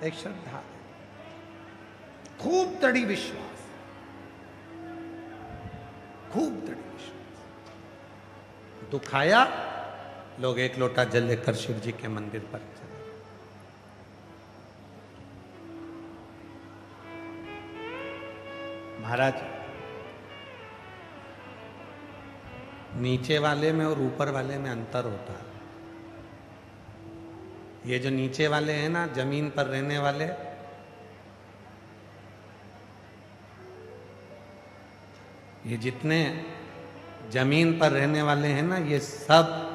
एक श्रद्धा, खूब दृढ़ विश्वास, खूब दृढ़ विश्वास। दुख आया, लोग एक लोटा जल लेकर शिव जी के मंदिर पर चले। महाराज, नीचे वाले में और ऊपर वाले में अंतर होता है। ये जो नीचे वाले हैं ना, जमीन पर रहने वाले, ये जितने जमीन पर रहने वाले हैं ना, ये सब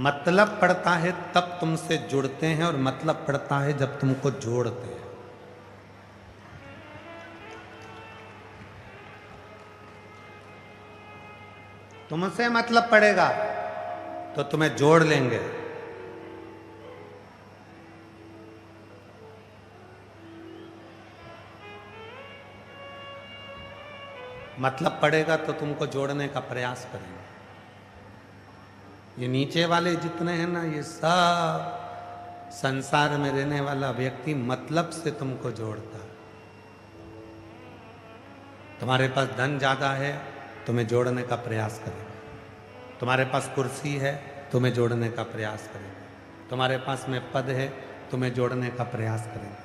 मतलब पड़ता है तब तुमसे जुड़ते हैं, और मतलब पड़ता है जब तुमको जोड़ते हैं। तुमसे मतलब पड़ेगा तो तुम्हें जोड़ लेंगे, मतलब पड़ेगा तो तुमको जोड़ने का प्रयास करेंगे। ये नीचे वाले जितने हैं ना, ये सब संसार में रहने वाला व्यक्ति मतलब से तुमको जोड़ता है। तुम्हारे पास धन ज्यादा है, तुम्हें जोड़ने का प्रयास करेंगे। तुम्हारे पास कुर्सी है, तुम्हें जोड़ने का प्रयास करेंगे। तुम्हारे पास में पद है, तुम्हें जोड़ने का प्रयास करेंगे।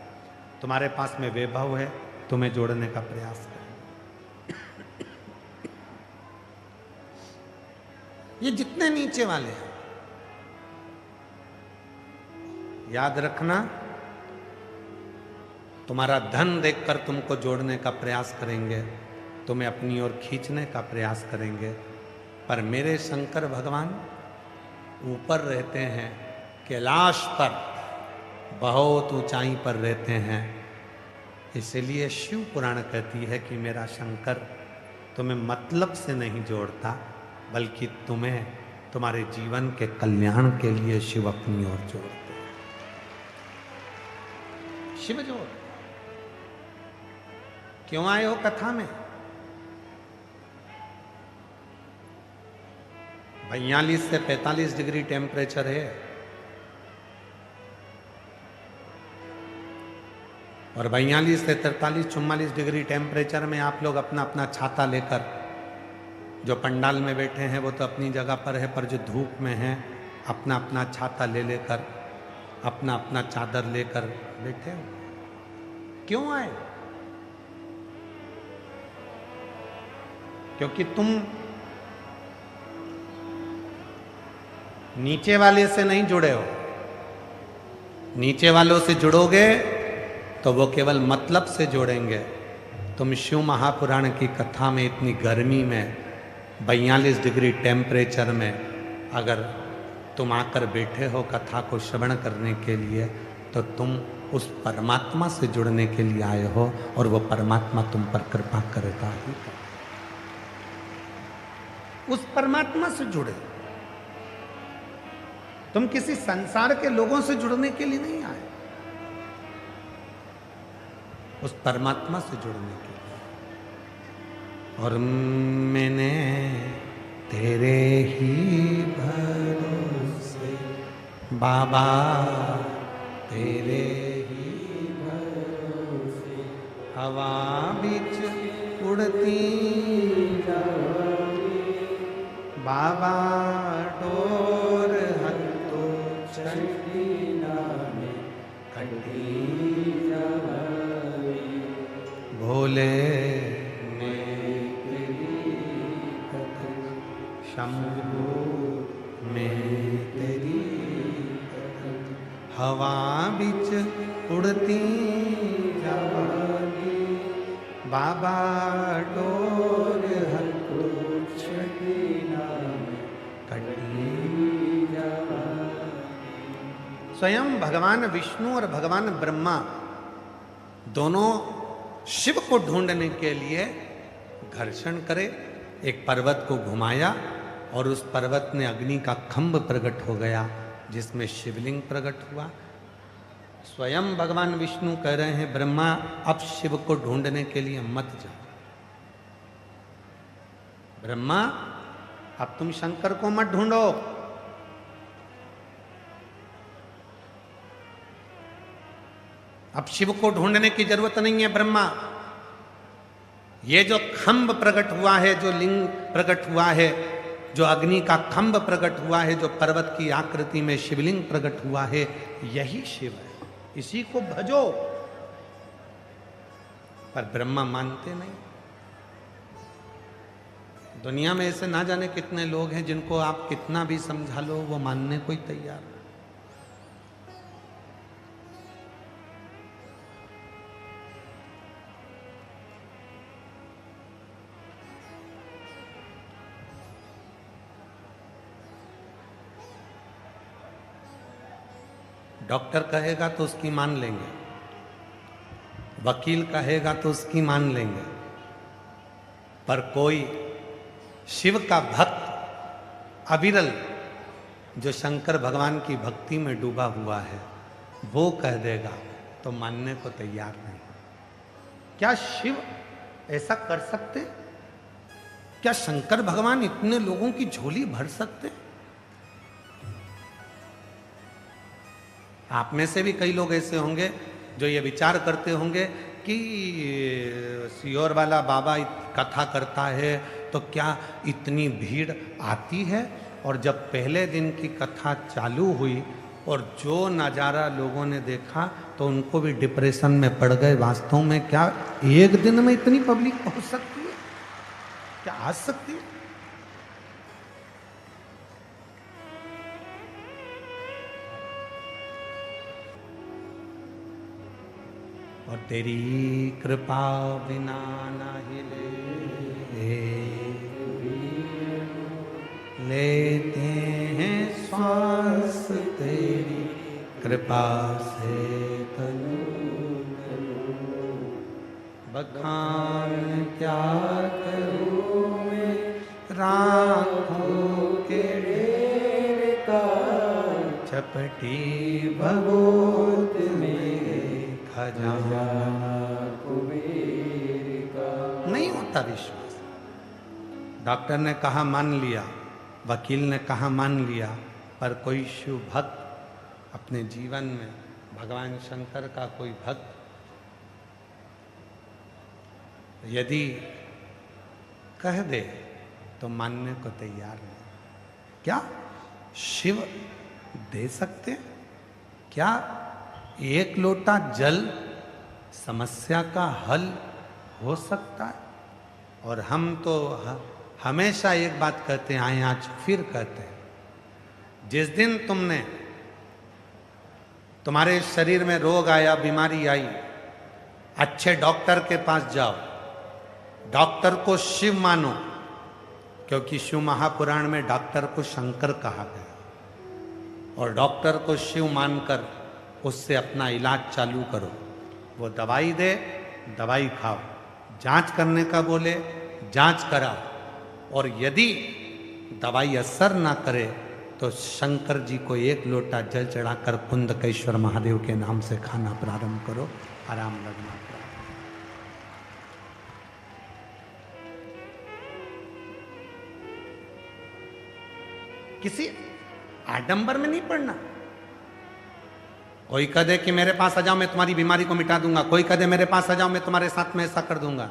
तुम्हारे पास में वैभव है, तुम्हें जोड़ने का प्रयास करेंगे। ये जितने नीचे वाले हैं, याद रखना, तुम्हारा धन देखकर तुमको जोड़ने का प्रयास करेंगे, तुम्हें अपनी ओर खींचने का प्रयास करेंगे। पर मेरे शंकर भगवान ऊपर रहते हैं, कैलाश पर बहुत ऊंचाई पर रहते हैं। इसलिए शिव पुराण कहती है कि मेरा शंकर तुम्हें मतलब से नहीं जोड़ता, बल्कि तुम्हें तुम्हारे जीवन के कल्याण के लिए शिव अपनी ओर जोड़ते हैं। शिव जोड़। क्यों आए हो कथा में? 42 से 45 डिग्री टेम्परेचर है, और 42 से 43-44 डिग्री टेम्परेचर में आप लोग अपना अपना छाता लेकर, जो पंडाल में बैठे हैं वो तो अपनी जगह पर है, पर जो धूप में है अपना अपना छाता ले लेकर, अपना अपना चादर लेकर बैठे हो। क्यों आए? क्योंकि तुम नीचे वाले से नहीं जुड़े हो। नीचे वालों से जुड़ोगे तो वो केवल मतलब से जोड़ेंगे। तुम शिव महापुराण की कथा में इतनी गर्मी में 42 डिग्री टेम्परेचर में अगर तुम आकर बैठे हो कथा को श्रवण करने के लिए, तो तुम उस परमात्मा से जुड़ने के लिए आए हो, और वो परमात्मा तुम पर कृपा करेगा ही। उस परमात्मा से जुड़े। तुम किसी संसार के लोगों से जुड़ने के लिए नहीं आए, उस परमात्मा से जुड़ने के लिए। और मैंने तेरे ही भरोसे बाबा, तेरे ही भरोसे हवा बिच उड़ती बाबा, डोर हत्तो छड़ीना में खड़ी भोले ने तेरी शंभू में तेरी हवा बिच उड़ती जावानी बाबा, डोर हत्तो छड़ीना में खड़ी जावानी। स्वयं भगवान विष्णु और भगवान ब्रह्मा दोनों शिव को ढूंढने के लिए घर्षण करे, एक पर्वत को घुमाया, और उस पर्वत में अग्नि का खंभ प्रकट हो गया, जिसमें शिवलिंग प्रकट हुआ। स्वयं भगवान विष्णु कह रहे हैं, ब्रह्मा अब शिव को ढूंढने के लिए मत जाओ। ब्रह्मा अब तुम शंकर को मत ढूंढो, अब शिव को ढूंढने की जरूरत नहीं है ब्रह्मा। ये जो खंभ प्रकट हुआ है, जो लिंग प्रकट हुआ है, जो अग्नि का खंभ प्रकट हुआ है, जो पर्वत की आकृति में शिवलिंग प्रकट हुआ है, यही शिव है, इसी को भजो। पर ब्रह्मा मानते नहीं। दुनिया में ऐसे ना जाने कितने लोग हैं जिनको आप कितना भी समझा लो वो मानने को ही तैयार नहीं। डॉक्टर कहेगा तो उसकी मान लेंगे, वकील कहेगा तो उसकी मान लेंगे, पर कोई शिव का भक्त अविरल जो शंकर भगवान की भक्ति में डूबा हुआ है वो कह देगा तो मानने को तैयार नहीं। क्या शिव ऐसा कर सकते? क्या शंकर भगवान इतने लोगों की झोली भर सकते? आप में से भी कई लोग ऐसे होंगे जो ये विचार करते होंगे कि सियोर वाला बाबा कथा करता है तो क्या इतनी भीड़ आती है? और जब पहले दिन की कथा चालू हुई और जो नज़ारा लोगों ने देखा तो उनको भी डिप्रेशन में पड़ गए। वास्तव में क्या एक दिन में इतनी पब्लिक पहुंच सकती है? क्या आ सकती है? और तेरी कृपा बिना ना हिले लेते हैं श्वास तेरी कृपा से तनु बखान क्या करूं मैं राखों के ढेर का चपटी भगोत में खजाना कुबेर का। नहीं होता विश्वास। डॉक्टर ने कहा मान लिया, वकील ने कहा मान लिया, पर कोई शिव भक्त अपने जीवन में भगवान शंकर का कोई भक्त यदि कह दे तो मानने को तैयार नहीं। क्या शिव दे सकते? क्या एक लोटा जल समस्या का हल हो सकता है? और हम तो हमेशा एक बात कहते हैं, आए आज फिर कहते हैं, जिस दिन तुम्हारे शरीर में रोग आया, बीमारी आई, अच्छे डॉक्टर के पास जाओ, डॉक्टर को शिव मानो, क्योंकि शिव महापुराण में डॉक्टर को शंकर कहा गया, और डॉक्टर को शिव मानकर उससे अपना इलाज चालू करो। वो दवाई दे, दवाई खाओ, जांच करने का बोले, जांच कराओ, और यदि दवाई असर ना करे तो शंकर जी को एक लोटा जल चढ़ाकर कुंदकेश्वर महादेव के नाम से खाना प्रारंभ करो, आराम लगना। किसी आडंबर में नहीं पड़ना। कोई कह दे कि मेरे पास आ जाओ मैं तुम्हारी बीमारी को मिटा दूंगा, कोई कह दे मेरे पास आ जाओ मैं तुम्हारे साथ में ऐसा कर दूंगा।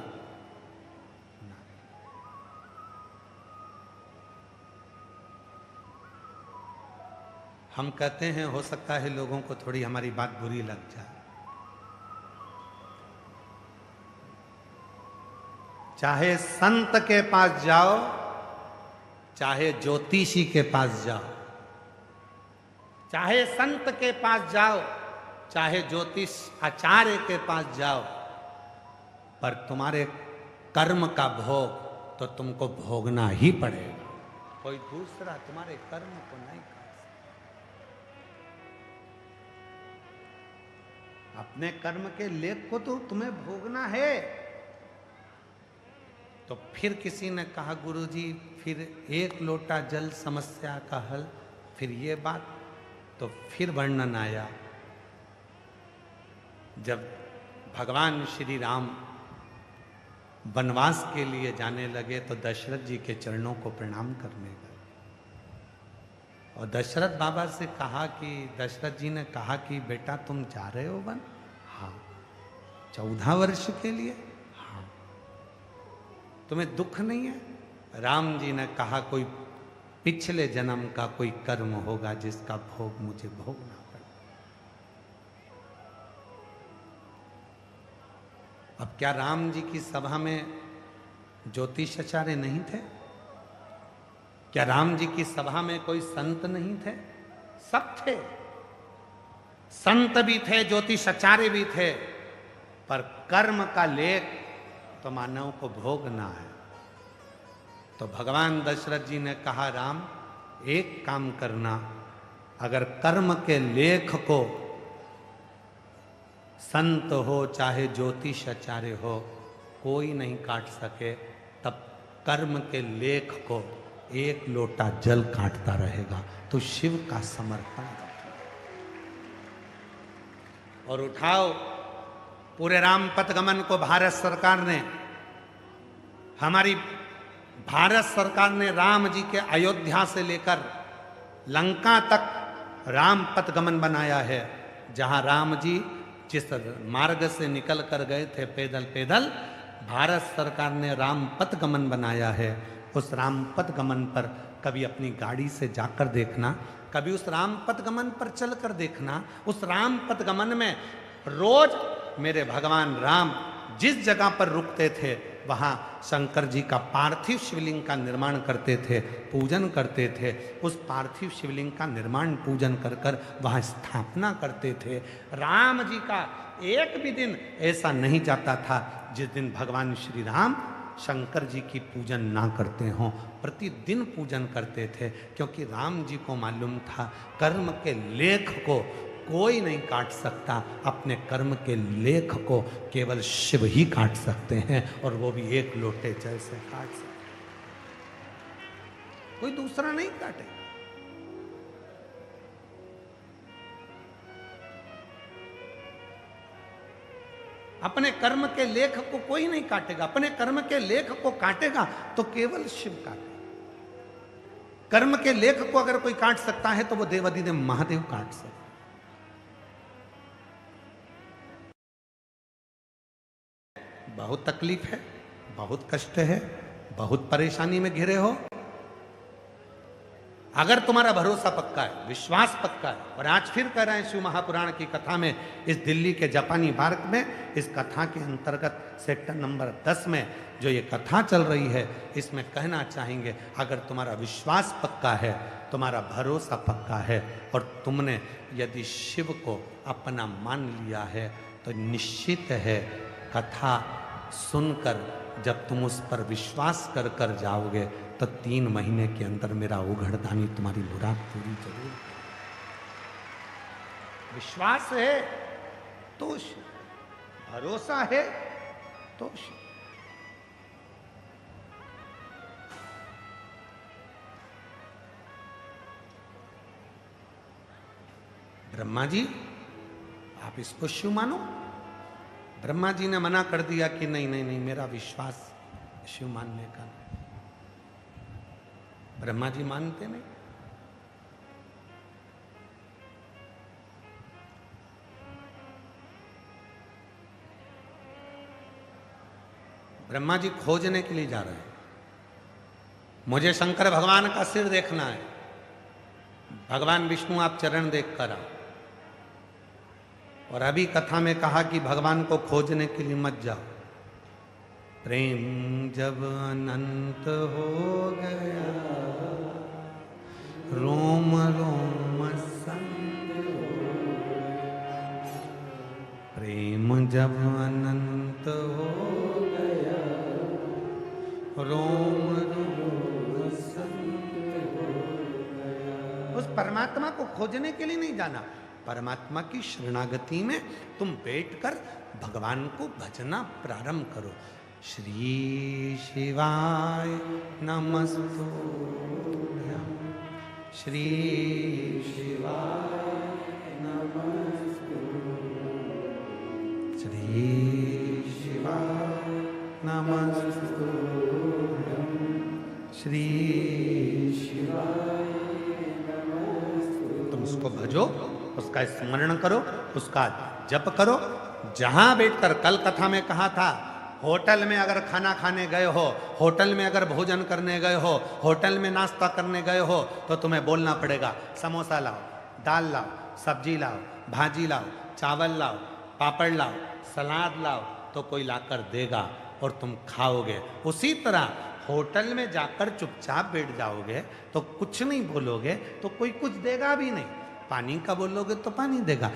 हम कहते हैं हो सकता है लोगों को थोड़ी हमारी बात बुरी लग जाए। चाहे संत के पास जाओ, चाहे ज्योतिषी के पास जाओ, चाहे संत के पास जाओ, चाहे ज्योतिष आचार्य के पास जाओ, पर तुम्हारे कर्म का भोग तो तुमको भोगना ही पड़ेगा। कोई दूसरा तुम्हारे कर्म को नहीं कर सकता। अपने कर्म के लेख को तो तुम्हें भोगना है। तो फिर किसी ने कहा गुरुजी फिर एक लोटा जल समस्या का हल, फिर ये बात, तो फिर वर्णन आया जब भगवान श्री राम वनवास के लिए जाने लगे तो दशरथ जी के चरणों को प्रणाम करने गए, और दशरथ बाबा से कहा कि दशरथ जी ने कहा कि बेटा तुम जा रहे हो वन? हाँ। 14 वर्ष के लिए? हाँ। तुम्हें दुख नहीं है? राम जी ने कहा कोई पिछले जन्म का कोई कर्म होगा जिसका भोग मुझे भोगना पड़े। अब क्या राम जी की सभा में ज्योतिषाचार्य नहीं थे? क्या राम जी की सभा में कोई संत नहीं थे? सब थे, संत भी थे, ज्योतिषाचार्य भी थे, पर कर्म का लेख तो मानव को भोगना है। तो भगवान दशरथ जी ने कहा, राम एक काम करना, अगर कर्म के लेख को संत हो चाहे ज्योतिषाचार्य हो कोई नहीं काट सके, तब कर्म के लेख को एक लोटा जल काटता रहेगा। तो शिव का समर्पण करो और उठाओ पूरे राम पथगमन को। भारत सरकार ने, हमारी भारत सरकार ने राम जी के अयोध्या से लेकर लंका तक राम पथगमन बनाया है। जहां राम जी जिस मार्ग से निकल कर गए थे पैदल पैदल, भारत सरकार ने राम पथगमन बनाया है। उस राम पथगमन पर कभी अपनी गाड़ी से जाकर देखना, कभी उस राम पथगमन पर चलकर देखना। उस राम पथगमन में रोज मेरे भगवान राम जिस जगह पर रुकते थे वहाँ शंकर जी का पार्थिव शिवलिंग का निर्माण करते थे, पूजन करते थे। उस पार्थिव शिवलिंग का निर्माण पूजन कर कर वहाँ स्थापना करते थे। राम जी का एक भी दिन ऐसा नहीं जाता था जिस दिन भगवान श्री राम शंकर जी की पूजन ना करते हों। प्रतिदिन पूजन करते थे, क्योंकि राम जी को मालूम था कर्म के लेख को कोई नहीं काट सकता। अपने कर्म के लेख को केवल शिव ही काट सकते हैं, और वो भी एक लोटे जल से काट सकते, कोई दूसरा नहीं काटेगा। अपने कर्म के लेख को कोई नहीं काटेगा। अपने कर्म के लेख को काटेगा तो केवल शिव काटेगा। कर्म के लेख को अगर कोई काट सकता है तो वो देवाधिदेव महादेव काट सकते। बहुत तकलीफ है, बहुत कष्ट है, बहुत परेशानी में घिरे हो। अगर तुम्हारा भरोसा पक्का है, विश्वास पक्का है, और आज फिर कह रहे हैं शिव महापुराण की कथा में, इस दिल्ली के जापानी पार्क में इस कथा के अंतर्गत सेक्टर नंबर 10 में जो ये कथा चल रही है, इसमें कहना चाहेंगे अगर तुम्हारा विश्वास पक्का है, तुम्हारा भरोसा पक्का है, और तुमने यदि शिव को अपना मान लिया है, तो निश्चित है कथा सुनकर जब तुम उस पर विश्वास कर कर जाओगे तो 3 महीने के अंदर मेरा उघड़दानी तुम्हारी मुराद पूरी जरूर। विश्वास है तो भरोसा है तो ब्रह्मा जी आप इसको शिव मानो। ब्रह्मा जी ने मना कर दिया कि नहीं नहीं नहीं, मेरा विश्वास शिव मानने का नहीं। ब्रह्मा जी मानते नहीं। ब्रह्मा जी खोजने के लिए जा रहे हैं, मुझे शंकर भगवान का सिर देखना है। भगवान विष्णु आप चरण देख कर आओ। और अभी कथा में कहा कि भगवान को खोजने के लिए मत जाओ। प्रेम जब अनंत हो गया, रोम रोम संग हो गया। प्रेम जब अनंत हो गया, रोम रोम संग हो गया। उस परमात्मा को खोजने के लिए नहीं जाना, परमात्मा की शरणागति में तुम बैठकर भगवान को भजना प्रारंभ करो। श्री शिवाय नमस्तुभ्यं, श्री शिवाय नमस्तुभ्यं, श्री शिवाय नमस्तुभ्यं, श्री शिवाय नमस्तुभ्यं। तुम उसको भजो, उसका स्मरण करो, उसका जप करो, जहां बैठकर, कल कथा में कहा था, होटल में अगर खाना खाने गए हो, होटल में अगर भोजन करने गए हो, होटल में नाश्ता करने गए हो, तो तुम्हें बोलना पड़ेगा समोसा लाओ, दाल लाओ, सब्जी लाओ, भाजी लाओ, चावल लाओ, पापड़ लाओ, सलाद लाओ, तो कोई लाकर देगा और तुम खाओगे। उसी तरह होटल में जाकर चुपचाप बैठ जाओगे तो कुछ नहीं बोलोगे तो कोई कुछ देगा भी नहीं। पानी का बोलोगे तो पानी देगा।